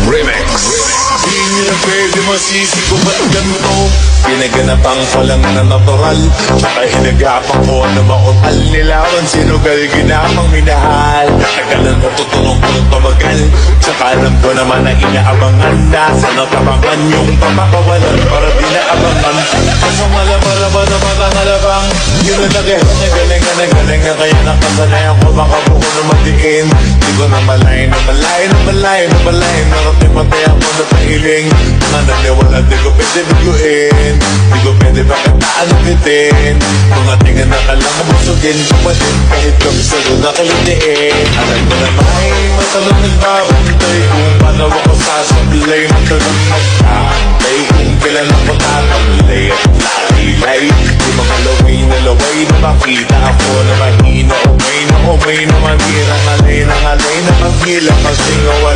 Remix. Di nila pwede masisi ko ba't ganito. Pinaganapan ko lang na natural, tsaka hinagapan ko na maunal. Nilawan sinugal, ginamang minahal. Tagalan mo tutunong ko ng tumagal, tsaka alam ko naman na inaabangan. Nasa natabangan yung pamakawalan para di naabangan. Kasang malabara ba na matangalabang, yun na galing na kaya nakasanay ako. Baka buko na madiin, di ko na malay narating patay ako na pahiling. Mga naniwala di ko pwede biguin, di ko pwede pakitaan ng bitin. Mga tinga na kalang busugin, pumadin kahit kami sa doon nakalitiin. Alam ko na may matalong nagbabantay kung paano ako sasablay. Matalong nagkakantay kung kailan ako tatamlay at lalilay. Di mga laway na makita ako na mahina. Umay na manira, ngalay na manghila kasi nga wala.